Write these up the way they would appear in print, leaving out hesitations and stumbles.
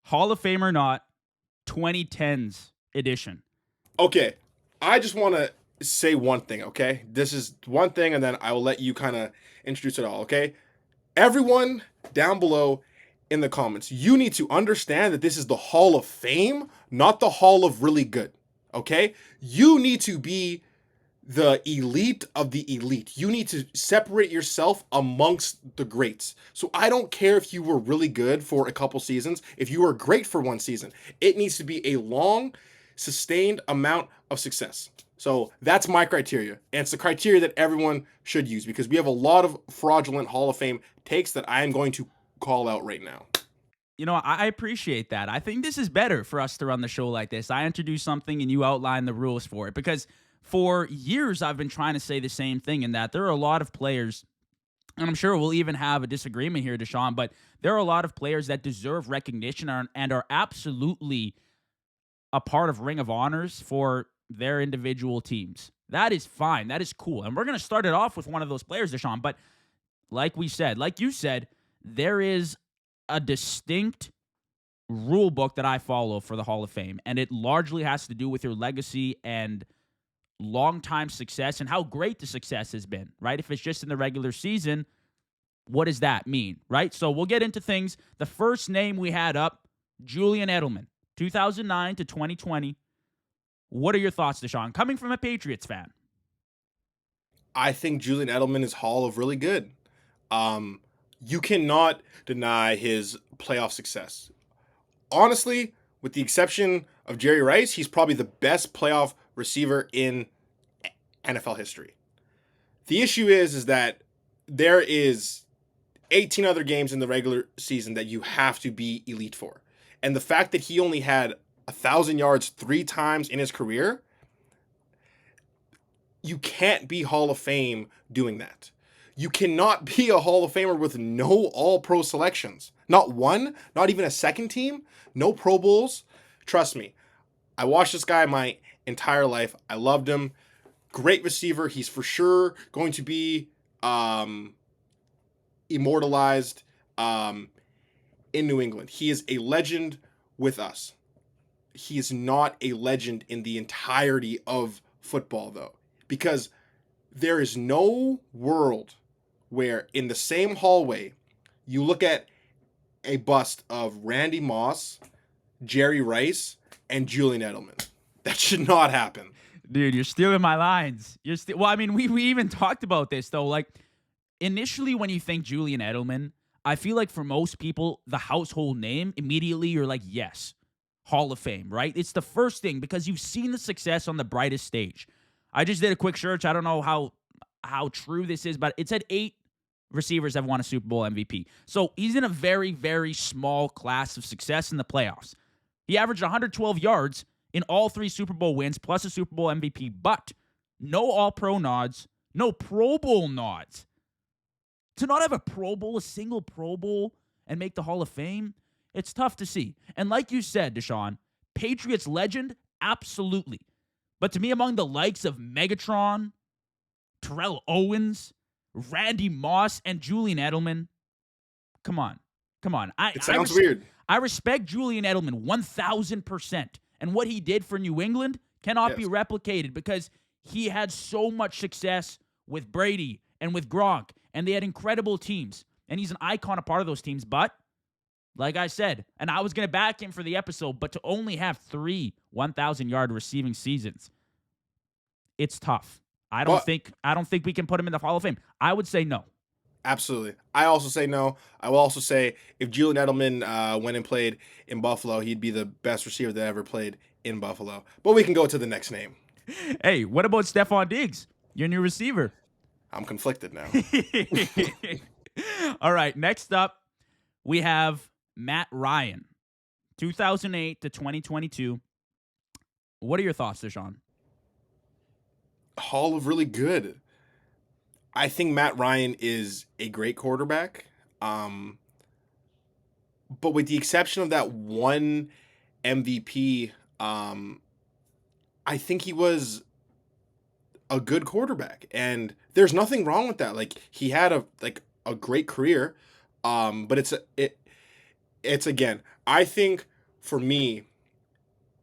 Hall of Fame or not, 2010's edition. Okay, I just want to say one thing, okay? This is one thing, and then I will let you kind of introduce it all, okay? Everyone down below in the comments, you need to understand that this is the Hall of Fame, not the Hall of Really Good, okay? You need to be the elite of the elite. You need to separate yourself amongst the greats. So I don't care if you were really good for a couple seasons. If you were great for one season, it needs to be a long, sustained amount of success. So that's my criteria. And it's the criteria that everyone should use because we have a lot of fraudulent Hall of Fame takes that I am going to call out right now. You know, I appreciate that. I think this is better for us to run the show like this. I introduce something and you outline the rules for it because for years, I've been trying to say the same thing in that there are a lot of players, and I'm sure we'll even have a disagreement here, Deshaun, but there are a lot of players that deserve recognition and are absolutely a part of Ring of Honors for their individual teams. That is fine. That is cool. And we're going to start it off with one of those players, Deshaun, but like you said, there is a distinct rule book that I follow for the Hall of Fame, and it largely has to do with your legacy and long-time success and how great the success has been, right? If it's just in the regular season, what does that mean, right? So we'll get into things. The first name we had up, Julian Edelman, 2009 to 2020. What are your thoughts, Deshaun, coming from a Patriots fan? I think Julian Edelman is Hall of Really Good. You cannot deny his playoff success. Honestly, with the exception of Jerry Rice, he's probably the best playoff receiver in NFL history. The issue is that there is 18 other games in the regular season that you have to be elite for. And the fact that he only had 1,000 yards 3 times in his career, you can't be Hall of Fame doing that. You cannot be a Hall of Famer with no All-Pro selections. Not one, not even a second team, no Pro Bowls. Trust me, I watched this guy my entire life. I loved him. Great receiver. He's for sure going to be immortalized in New England. He is a legend with us. He is not a legend in the entirety of football, though, because there is no world where in the same hallway you look at a bust of Randy Moss, Jerry Rice, and Julian Edelman. That should not happen. Dude, you're stealing my lines. Well, I mean, we even talked about this, though. Like, initially, when you think Julian Edelman, I feel like for most people, the household name, immediately you're like, yes, Hall of Fame, right? It's the first thing because you've seen the success on the brightest stage. I just did a quick search. I don't know how true this is, but it said 8 receivers have won a Super Bowl MVP. So he's in a very, very small class of success in the playoffs. He averaged 112 yards in all 3 Super Bowl wins, plus a Super Bowl MVP, but no All-Pro nods, no Pro Bowl nods. To not have a Pro Bowl, a single Pro Bowl, and make the Hall of Fame, it's tough to see. And like you said, Deshaun, Patriots legend, absolutely. But to me, among the likes of Megatron, Terrell Owens, Randy Moss, and Julian Edelman, come on. It sounds weird. I respect Julian Edelman 1,000%. And what he did for New England cannot be replicated because he had so much success with Brady and with Gronk, and they had incredible teams. And he's an icon, a part of those teams. But, like I said, and I was going to back him for the episode, but to only have 3 1,000-yard receiving seasons, it's tough. I don't think we can put him in the Hall of Fame. I would say no. Absolutely. I also say no. I will also say if Julian Edelman went and played in Buffalo, he'd be the best receiver that ever played in Buffalo. But we can go to the next name. Hey, what about Stephon Diggs, your new receiver? I'm conflicted now. All right, next up, we have Matt Ryan, 2008 to 2022. What are your thoughts, Deshaun? Hall of Really Good. I think Matt Ryan is a great quarterback. But with the exception of that one MVP, I think he was a good quarterback. And there's nothing wrong with that. Like, he had a great career. But it's again, I think for me,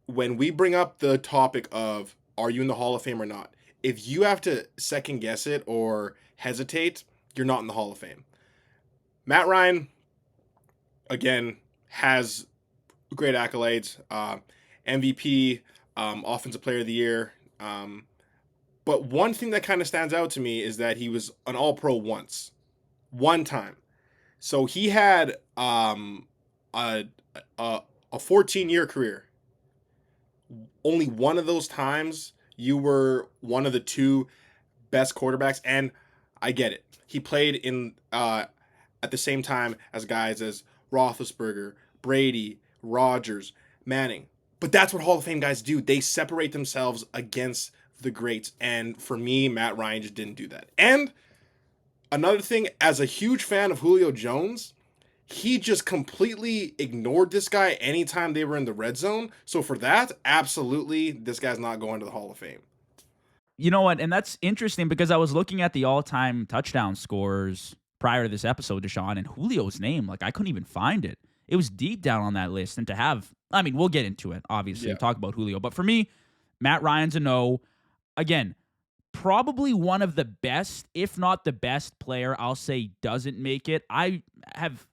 when we bring up the topic of are you in the Hall of Fame or not, if you have to second guess it or hesitate, you're not in the Hall of Fame. Matt Ryan, again, has great accolades, MVP, Offensive Player of the Year. But one thing that kind of stands out to me is that he was an All Pro one time. So he had a, a 14-year career. Only one of those times you were one of the two best quarterbacks, and I get it. He played in at the same time as guys as Roethlisberger, Brady, Rodgers, Manning. But that's what Hall of Fame guys do. They separate themselves against the greats. And for me, Matt Ryan just didn't do that. And another thing, as a huge fan of Julio Jones, he just completely ignored this guy anytime they were in the red zone. So for that, absolutely, this guy's not going to the Hall of Fame. You know what? And that's interesting because I was looking at the all-time touchdown scores prior to this episode, Deshaun, and Julio's name, like I couldn't even find it. It was deep down on that list. And to have, I mean, we'll get into it, obviously, talk about Julio. But for me, Matt Ryan's a no. Again, probably one of the best, if not the best player, I'll say doesn't make it. I have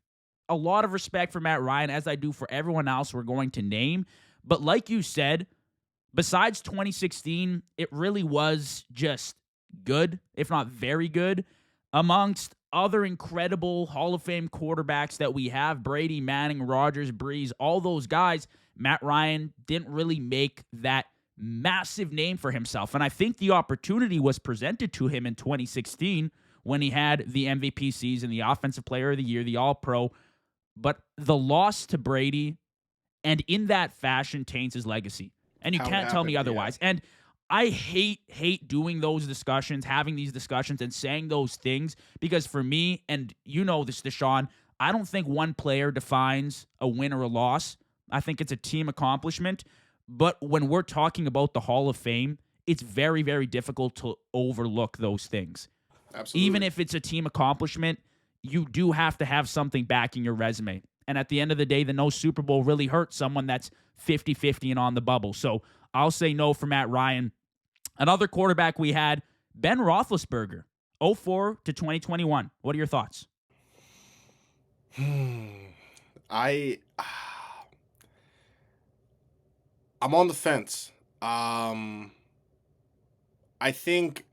a lot of respect for Matt Ryan, as I do for everyone else we're going to name. But like you said, besides 2016, it really was just good, if not very good, amongst other incredible Hall of Fame quarterbacks that we have, Brady, Manning, Rodgers, Breeze, all those guys. Matt Ryan didn't really make that massive name for himself. And I think the opportunity was presented to him in 2016 when he had the MVP season, the Offensive Player of the Year, the All-Pro. But the loss to Brady, and in that fashion, taints his legacy. And you can't tell me otherwise. Yeah. And I hate doing those discussions, having these discussions and saying those things, because for me, and you know this, Deshaun, I don't think one player defines a win or a loss. I think it's a team accomplishment. But when we're talking about the Hall of Fame, it's very, very difficult to overlook those things. Absolutely. Even if it's a team accomplishment, you do have to have something backing your resume. And at the end of the day, the no Super Bowl really hurts someone that's 50-50 and on the bubble. So I'll say no for Matt Ryan. Another quarterback we had, Ben Roethlisberger, 04 to 2021. What are your thoughts? I'm on the fence. I think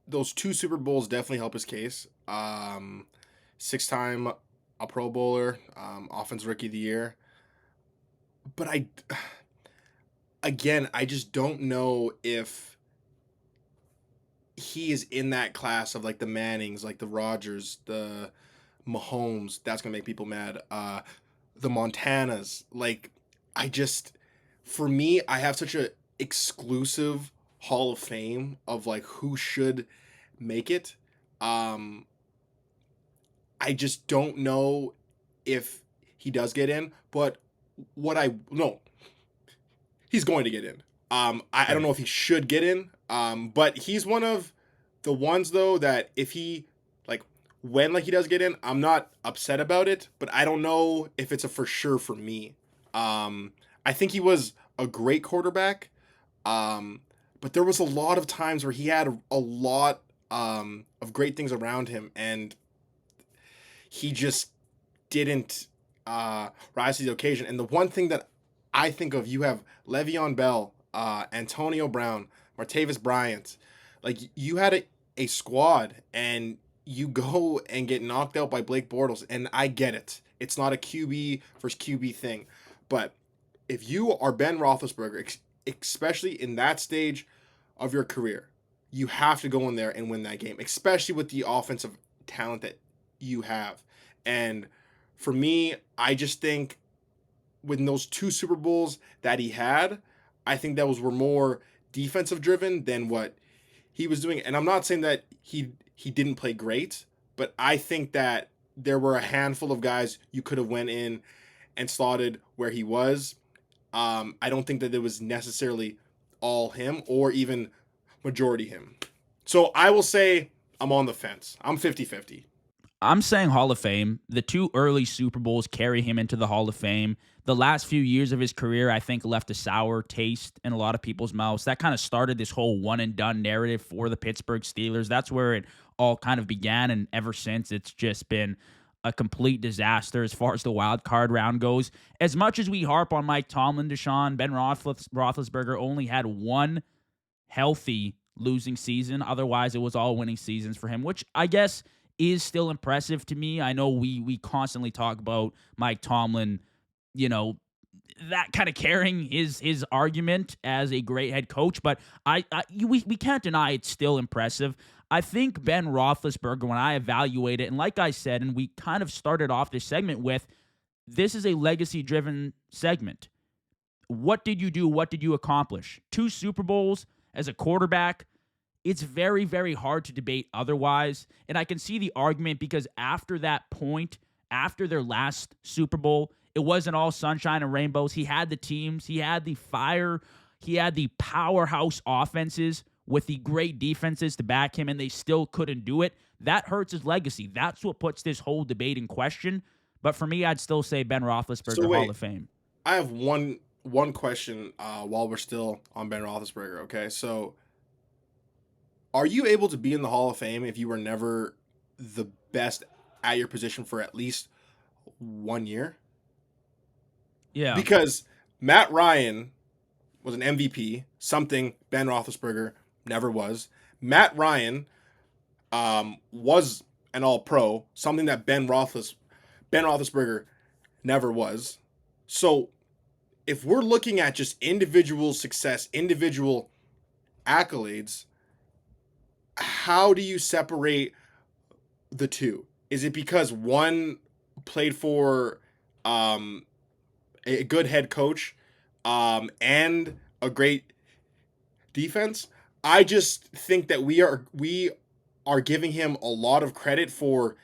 those two Super Bowls definitely help his case. 6-time a Pro Bowler, Offensive Rookie of the Year. But I just don't know if he is in that class of like the Mannings, like the Rodgers, the Mahomes. That's gonna make people mad. The Montanas. Like, for me, I have such a exclusive Hall of Fame of like who should make it. I just don't know if he does get in, but he's going to get in. I don't know if he should get in, but he's one of the ones though that if he when he does get in, I'm not upset about it, but I don't know if it's a for sure for me. I think he was a great quarterback, but there was a lot of times where he had a lot of great things around him, and he just didn't rise to the occasion. And the one thing that I think of, you have Le'Veon Bell, Antonio Brown, Martavis Bryant. Like, you had a squad, and you go and get knocked out by Blake Bortles, and I get it. It's not a QB versus QB thing. But if you are Ben Roethlisberger, especially in that stage of your career, you have to go in there and win that game, especially with the offensive talent that you have. And for me, I just think with those two Super Bowls that he had, I think that were more defensive driven than what he was doing. And I'm not saying that he didn't play great, but I think that there were a handful of guys you could have went in and slotted where he was. I don't think that it was necessarily all him or even majority him. So I will say I'm on the fence. I'm 50-50. I'm saying Hall of Fame. The two early Super Bowls carry him into the Hall of Fame. The last few years of his career, I think, left a sour taste in a lot of people's mouths. That kind of started this whole one and done narrative for the Pittsburgh Steelers. That's where it all kind of began. And ever since, it's just been a complete disaster as far as the wild card round goes. As much as we harp on Mike Tomlin, Deshaun, Ben Roethlisberger only had one healthy losing season. Otherwise, it was all winning seasons for him, which I guess is still impressive to me. I know we constantly talk about Mike Tomlin, you know, that kind of carrying his argument as a great head coach, but we can't deny it's still impressive. I think Ben Roethlisberger, when I evaluate it, and like I said, and we kind of started off this segment with, this is a legacy-driven segment. What did you do? What did you accomplish? 2 Super Bowls as a quarterback. It's very, very hard to debate otherwise. And I can see the argument because after that point, after their last Super Bowl, it wasn't all sunshine and rainbows. He had the teams, he had the fire, he had the powerhouse offenses with the great defenses to back him, and they still couldn't do it. That hurts his legacy. That's what puts this whole debate in question. But for me, I'd still say Ben Roethlisberger, So wait, Hall of Fame. I have one question while we're still on Ben Roethlisberger. Okay, so are you able to be in the Hall of Fame if you were never the best at your position for at least 1 year? Yeah. Because Matt Ryan was an MVP, something Ben Roethlisberger never was. Matt Ryan was an All-Pro, something that Ben Roethlisberger never was. So if we're looking at just individual success, individual accolades, how do you separate the two? Is it because one played for a good head coach and a great defense? I just think that we are giving him a lot of credit for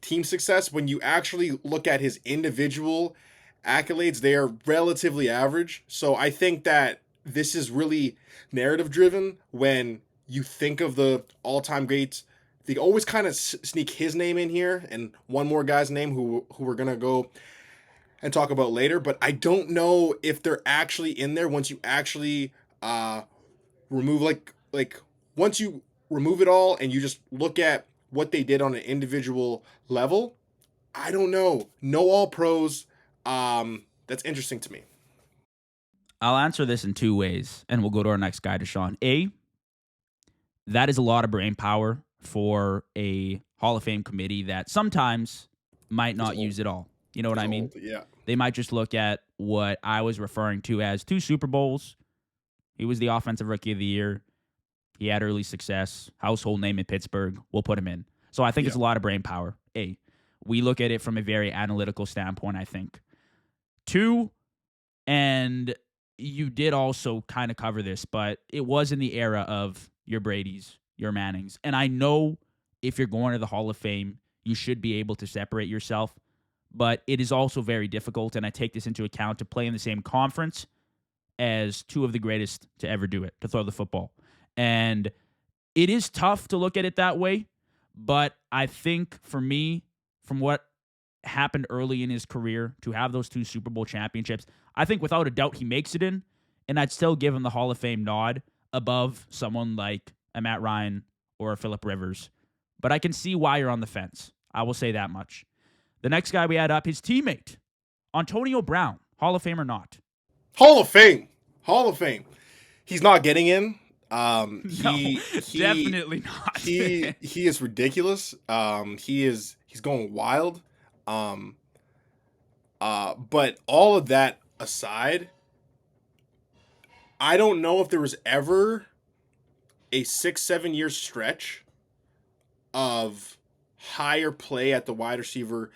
team success. When you actually look at his individual accolades, they are relatively average. So I think that this is really narrative driven. When you think of the all-time greats, they always kind of sneak his name in here and one more guy's name who we're going to go and talk about later. But I don't know if they're actually in there once you actually remove like once you remove it all and you just look at what they did on an individual level. I don't know. No all pros. That's interesting to me. I'll answer this in 2 ways, and we'll go to our next guy, Deshaun. A, that is a lot of brain power for a Hall of Fame committee that sometimes might not use it all. You know what I mean? Yeah. They might just look at what I was referring to as 2 Super Bowls. He was the Offensive Rookie of the Year. He had early success. Household name in Pittsburgh. We'll put him in. So I think it's a lot of brain power. A, we look at it from a very analytical standpoint, I think. 2, and you did also kind of cover this, but it was in the era of your Brady's, your Mannings. And I know if you're going to the Hall of Fame, you should be able to separate yourself, but it is also very difficult, and I take this into account, to play in the same conference as 2 of the greatest to ever do it, to throw the football. And it is tough to look at it that way, but I think for me, from what happened early in his career, to have those 2 Super Bowl championships, I think without a doubt he makes it in, and I'd still give him the Hall of Fame nod above someone like a Matt Ryan or a Phillip Rivers. But I can see why you're on the fence. I will say that much. The next guy we had up, his teammate, Antonio Brown, Hall of Fame or not? Hall of Fame. Hall of Fame. He's not getting in. Definitely not. He is ridiculous. He's going wild. But all of that aside, I don't know if there was ever a 6-7 year stretch of higher play at the wide receiver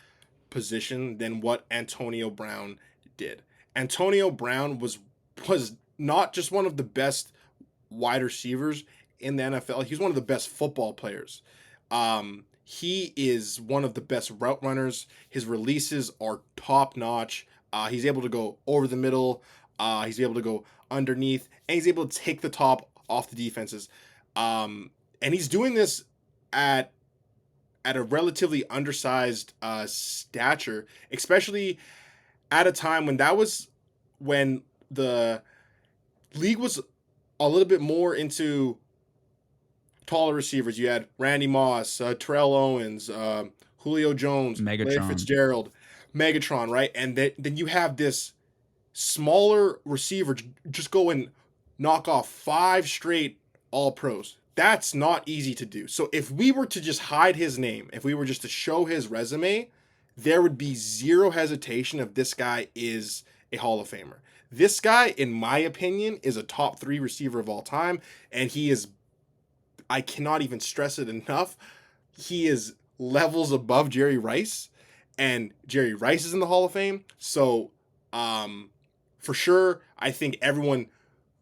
position than what Antonio Brown did. Antonio Brown was not just one of the best wide receivers in the NFL. He's one of the best football players. He is one of the best route runners. His releases are top notch. He's able to go over the middle. He's able to go underneath, and he's able to take the top off the defenses. And he's doing this at at a relatively undersized stature, especially at a time when the league was a little bit more into taller receivers. You had Randy Moss, Terrell Owens, Julio Jones, Larry Megatron. Fitzgerald, Megatron, right? And then you have this smaller receiver just go and knock off 5 straight all pros. That's not easy to do. So if we were to just hide his name, if we were just to show his resume, there would be zero hesitation if this guy is a Hall of Famer. This guy, in my opinion, is a top 3 receiver of all time, and he is, I cannot even stress it enough, he is levels above Jerry Rice, and Jerry Rice is in the Hall of Fame. So, for sure, I think everyone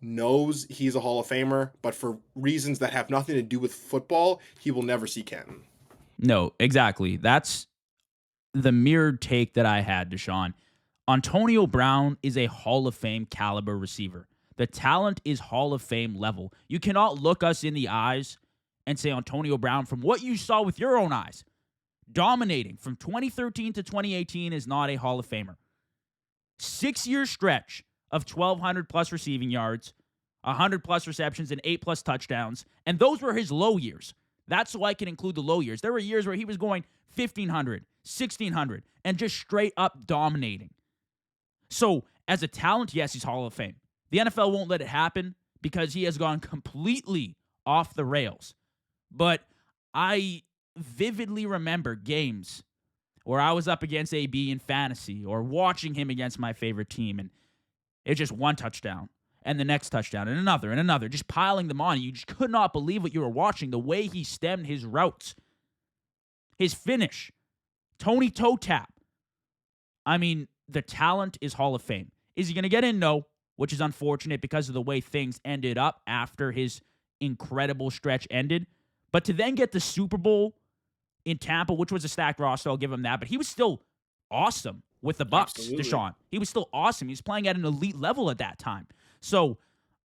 knows he's a Hall of Famer, but for reasons that have nothing to do with football, he will never see Canton. No, exactly. That's the mirrored take that I had, Deshaun. Antonio Brown is a Hall of Fame caliber receiver. The talent is Hall of Fame level. You cannot look us in the eyes and say Antonio Brown, from what you saw with your own eyes, dominating from 2013 to 2018, is not a Hall of Famer. 6-year stretch of 1,200 plus receiving yards, 100 plus receptions, and 8 plus touchdowns. And those were his low years. That's so I can include the low years. There were years where he was going 1,500, 1,600, and just straight up dominating. So, as a talent, yes, he's Hall of Fame. The NFL won't let it happen because he has gone completely off the rails. But I vividly remember games where I was up against AB in fantasy or watching him against my favorite team, and it's just one touchdown and the next touchdown and another, just piling them on. You just could not believe what you were watching, the way he stemmed his routes, his finish, Tony toe tap. I mean, the talent is Hall of Fame. Is he going to get in? No, which is unfortunate because of the way things ended up after his incredible stretch ended. But to then get the Super Bowl in Tampa, which was a stacked roster, I'll give him that. But he was still awesome with the Bucs, Absolutely. Deshaun. He was still awesome. He was playing at an elite level at that time. So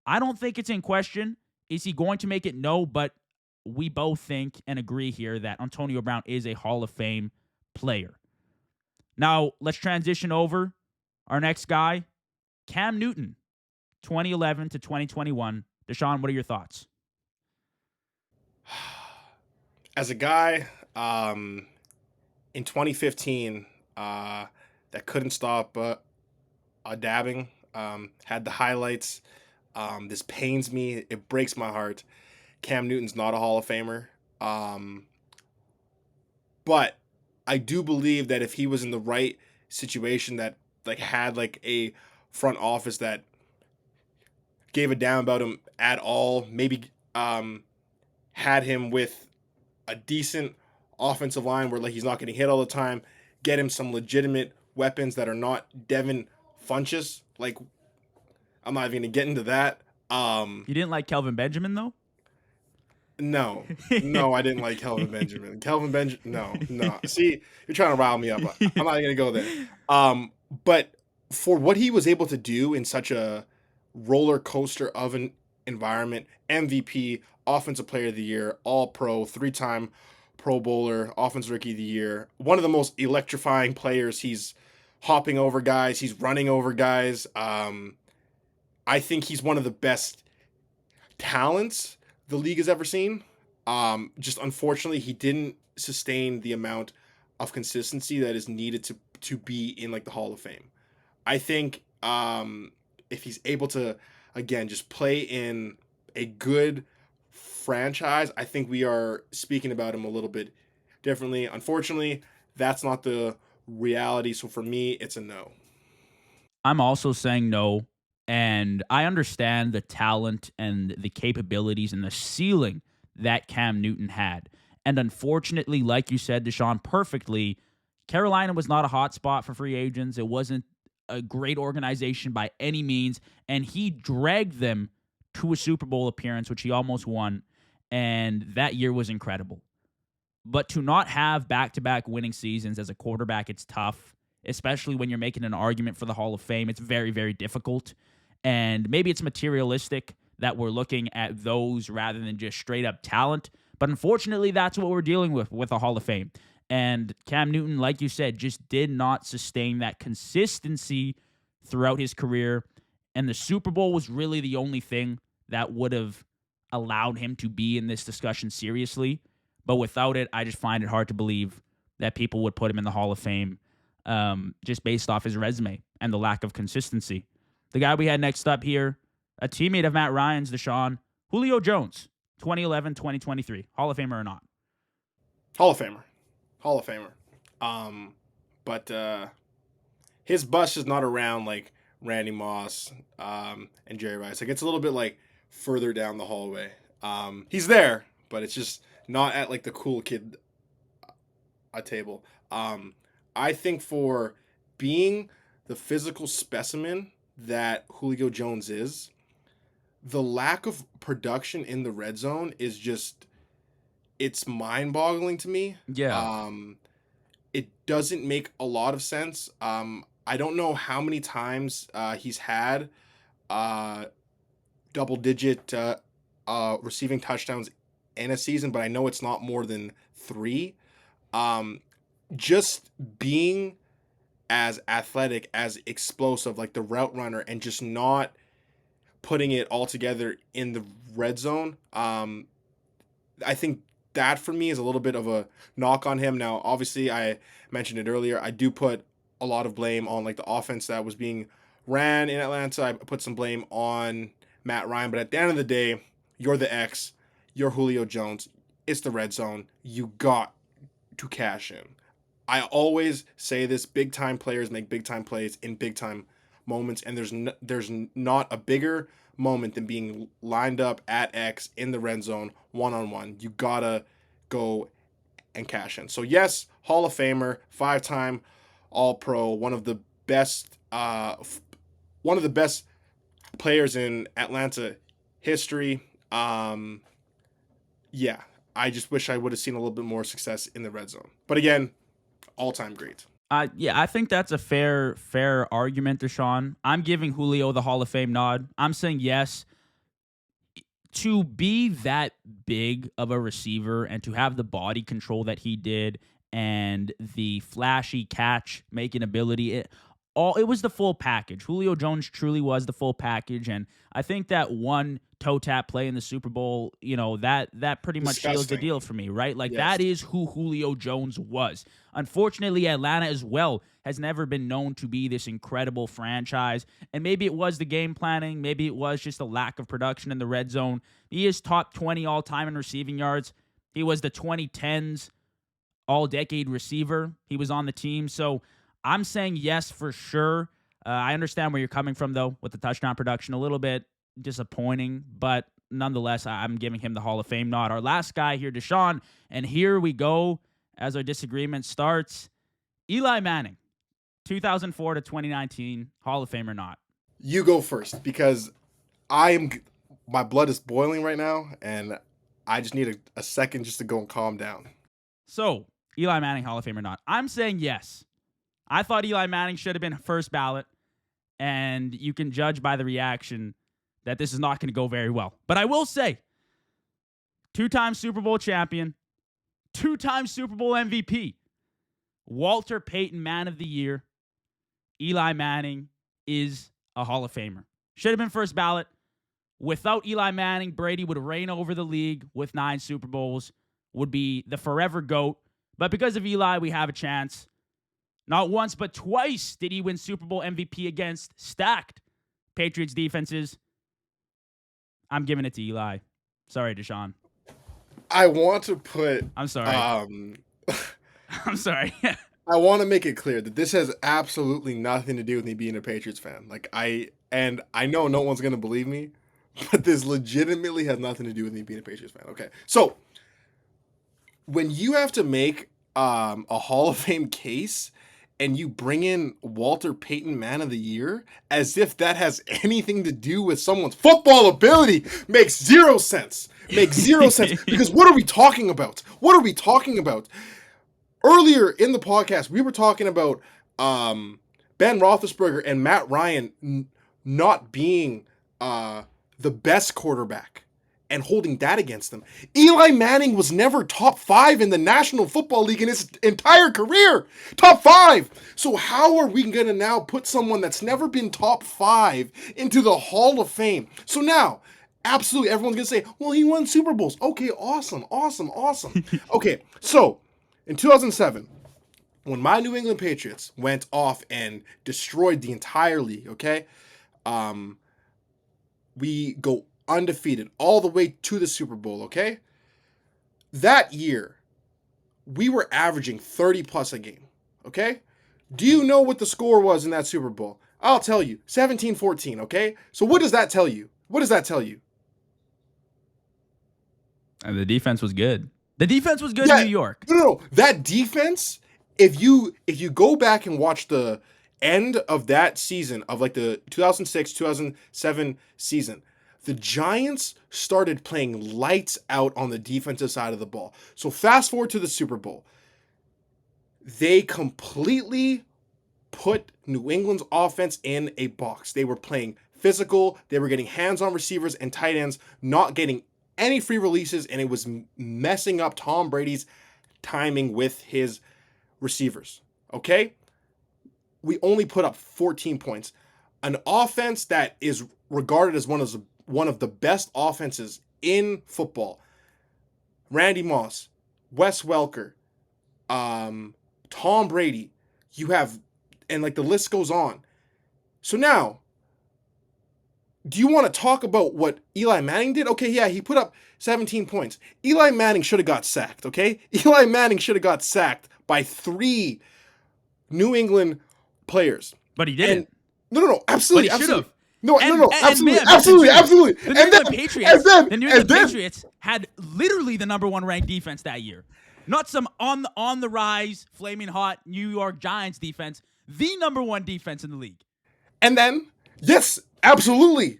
I don't think it's in question. Is he going to make it? No, but we both think and agree here that Antonio Brown is a Hall of Fame player. Now, let's transition over. Our next guy, Cam Newton, 2011 to 2021. Deshaun, what are your thoughts? As a guy in 2015 that couldn't stop dabbing, had the highlights. This pains me. It breaks my heart. Cam Newton's not a Hall of Famer. But I do believe that if he was in the right situation that had a front office that gave a damn about him at all, maybe had him with a decent offensive line where he's not getting hit all the time, get him some legitimate weapons that are not Devin Funchess. I'm not even gonna get into that. You didn't like Kelvin Benjamin, though? No, I didn't like Kelvin Benjamin. No. See, you're trying to rile me up. I'm not gonna go there. But for what he was able to do in such a roller coaster of an environment, MVP, Offensive Player of the Year, All-Pro, 3-time Pro Bowler, Offensive Rookie of the Year, one of the most electrifying players. He's hopping over guys, he's running over guys. I think he's one of the best talents the league has ever seen. Just unfortunately, he didn't sustain the amount of consistency that is needed to be in the Hall of Fame. I think if he's able to, again, just play in a good franchise, I think we are speaking about him a little bit differently. Unfortunately, that's not the reality. So for me, it's a no. I'm also saying no. And I understand the talent and the capabilities and the ceiling that Cam Newton had. And unfortunately, like you said, Deshaun, perfectly, Carolina was not a hot spot for free agents. It wasn't a great organization by any means. And he dragged them to a Super Bowl appearance, which he almost won. And that year was incredible. But to not have back-to-back winning seasons as a quarterback, it's tough, especially when you're making an argument for the Hall of Fame. It's very, very difficult. And maybe it's materialistic that we're looking at those rather than just straight up talent. But unfortunately, that's what we're dealing with a Hall of Fame. And Cam Newton, like you said, just did not sustain that consistency throughout his career. And the Super Bowl was really the only thing that would have allowed him to be in this discussion seriously. But without it, I just find it hard to believe that people would put him in the Hall of Fame just based off his resume and the lack of consistency. The guy we had next up here, a teammate of Matt Ryan's, Shawn, Julio Jones, 2011, 2023. Hall of Famer or not? Hall of Famer. Hall of Famer. But his bust is not around like Randy Moss and Jerry Rice. Like, it's a little bit like further down the hallway. He's there, but it's just not at like the cool kid table. I think for being the physical specimen that Julio Jones is, the lack of production in the red zone is just, it's mind-boggling to me. Yeah. It doesn't make a lot of sense. I don't know how many times he's had double-digit receiving touchdowns in a season, but I know it's not more than 3. Just being as athletic, as explosive, like the route runner, and just not putting it all together in the red zone. I think that for me is a little bit of a knock on him. Now, obviously, I mentioned it earlier. I do put a lot of blame on like the offense that was being ran in Atlanta. I put some blame on Matt Ryan, but at the end of the day, you're the X, you're Julio Jones. It's the red zone. You got to cash in. I always say this: big time players make big time plays in big time moments, and there's not a bigger moment than being lined up at X in the red zone 1-on-1. You gotta go and cash in. So yes, Hall of Famer, 5-time All-Pro, one of the best players in Atlanta history. Yeah, I just wish I would have seen a little bit more success in the red zone. But again, all-time great. Yeah, I think that's a fair argument, Shawn. I'm giving Julio the Hall of Fame nod. I'm saying yes. To be that big of a receiver and to have the body control that he did and the flashy catch making ability, it was the full package. Julio Jones truly was the full package, and I think that one toe tap play in the Super Bowl, that pretty much seals the deal for me, right? Like, yes. That is who Julio Jones was. Unfortunately, Atlanta as well has never been known to be this incredible franchise, and maybe it was the game planning, maybe it was just a lack of production in the red zone. He is top 20 all-time in receiving yards. He was the 2010's all-decade receiver. He was on the team, so I'm saying yes for sure. I understand where you're coming from, though, with the touchdown production. A little bit disappointing, but nonetheless, I'm giving him the Hall of Fame nod. Our last guy here, Shawn, and here we go as our disagreement starts. Eli Manning, 2004 to 2019, Hall of Fame or not? You go first, because my blood is boiling right now, and I just need a second just to go and calm down. So, Eli Manning, Hall of Fame or not? I'm saying yes. I thought Eli Manning should have been first ballot, and you can judge by the reaction that this is not going to go very well. But I will say, 2-time Super Bowl champion, 2-time Super Bowl MVP, Walter Payton Man of the Year, Eli Manning is a Hall of Famer. Should have been first ballot. Without Eli Manning, Brady would reign over the league with 9 Super Bowls, would be the forever GOAT. But because of Eli, we have a chance. Not once, but twice did he win Super Bowl MVP against stacked Patriots defenses. I'm giving it to Eli. Sorry, Shawn. I want to put... I'm sorry. I'm sorry. I want to make it clear that this has absolutely nothing to do with me being a Patriots fan. I know no one's going to believe me, but this legitimately has nothing to do with me being a Patriots fan. Okay. So, when you have to make a Hall of Fame case and you bring in Walter Payton Man of the Year as if that has anything to do with someone's football ability, makes zero sense. Makes zero sense. Because what are we talking about? What are we talking about? Earlier in the podcast, we were talking about Ben Roethlisberger and Matt Ryan not being the best quarterback and holding that against them. Eli Manning was never top 5 in the National Football League in his entire career. Top 5. So how are we going to now put someone that's never been top 5 into the Hall of Fame? So now, absolutely, everyone's going to say, well, he won Super Bowls. Okay, awesome. Okay, so in 2007, when my New England Patriots went off and destroyed the entire league, okay, we go undefeated all the way to the Super Bowl, okay? That year, we were averaging 30 plus a game, okay? Do you know what the score was in that Super Bowl? I'll tell you, 17-14, okay? So what does that tell you? And the defense was good. The defense was good in New York. No. That defense, if you go back and watch the end of that season, of like the 2006-2007 season, the Giants started playing lights out on the defensive side of the ball. So fast forward to the Super Bowl. They completely put New England's offense in a box. They were playing physical. They were getting hands on receivers and tight ends, not getting any free releases, and it was messing up Tom Brady's timing with his receivers. Okay? We only put up 14 points. An offense that is regarded as one of the best offenses in football. Randy Moss, Wes Welker, Tom Brady, you have, and like the list goes on. So now, do you want to talk about what Eli Manning did? Okay, yeah, he put up 17 points. Eli Manning should have got sacked, okay? Eli Manning should have got sacked by 3 New England players. But he didn't. No, absolutely. But he should have. Absolutely. The New England Patriots had literally the number 1 ranked defense that year. Not some on the rise, flaming hot New York Giants defense. The number 1 defense in the league. And then, yes, absolutely.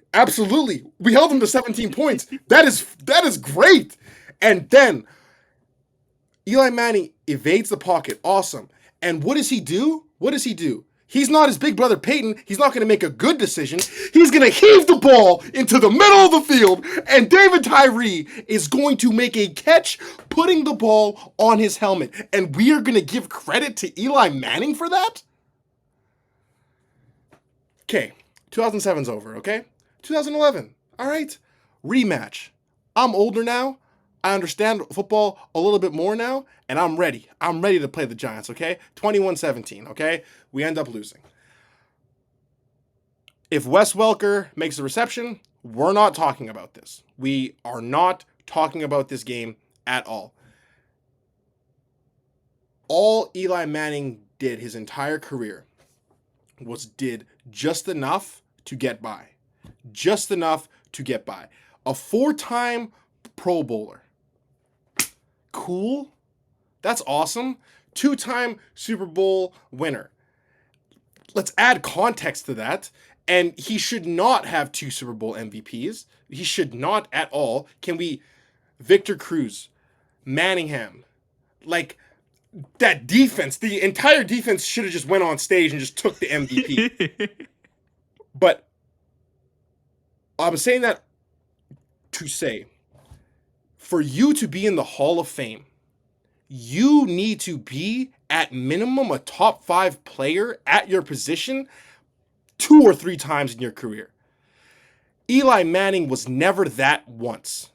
We held them to 17 points. That is great. And then Eli Manning evades the pocket. Awesome. And what does he do? He's not his big brother Peyton. He's not going to make a good decision. He's going to heave the ball into the middle of the field, and David Tyree is going to make a catch, putting the ball on his helmet. And we are going to give credit to Eli Manning for that? Okay, 2007's over, okay? 2011, all right? Rematch. I'm older now. I understand football a little bit more now, and I'm ready. I'm ready to play the Giants, okay? 21-17, okay? We end up losing. If Wes Welker makes a reception, we're not talking about this. We are not talking about this game at all. All Eli Manning did his entire career was did just enough to get by. Just enough to get by. A 4-time Pro Bowler. Cool. That's awesome. 2-time Super Bowl winner. Let's add context to that. And he should not have 2 Super Bowl MVPs. He should not at all. Victor Cruz, Manningham, like that defense, the entire defense should have just went on stage and just took the MVP. But I was saying that to say, for you to be in the Hall of Fame, you need to be at minimum a top 5 player at your position 2 or 3 times in your career. Eli Manning was never that once.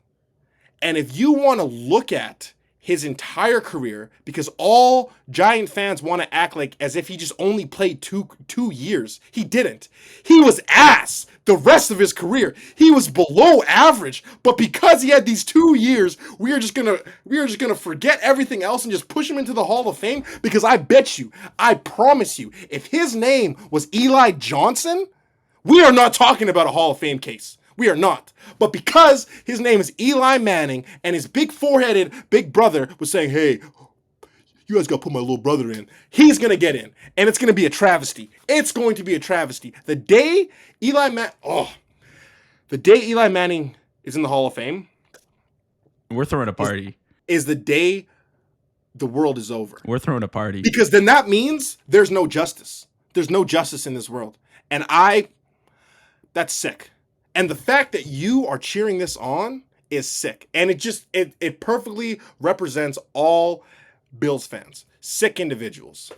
And if you want to look at his entire career, because all Giant fans want to act like as if he just only played two years. He didn't. He was ass the rest of his career. He was below average, but because he had these 2 years, we are just gonna forget everything else and just push him into the Hall of Fame. Because I bet you, I promise you, if his name was Eli Johnson, we are not talking about a Hall of Fame case. We are not. But because his name is Eli Manning and his big foreheaded big brother was saying, hey, you guys got to put my little brother in, he's going to get in. And it's going to be a travesty. It's going to be a travesty. The day Eli Manning is in the Hall of Fame, we're throwing a party. Is the day the world is over. We're throwing a party. Because then that means there's no justice. There's no justice in this world. And that's sick. And the fact that you are cheering this on is sick. And it perfectly represents all Bills fans. Sick individuals.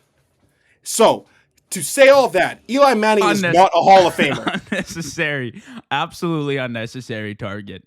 So, to say all that, Eli Manning is not a Hall of Famer. Unnecessary. Absolutely unnecessary target.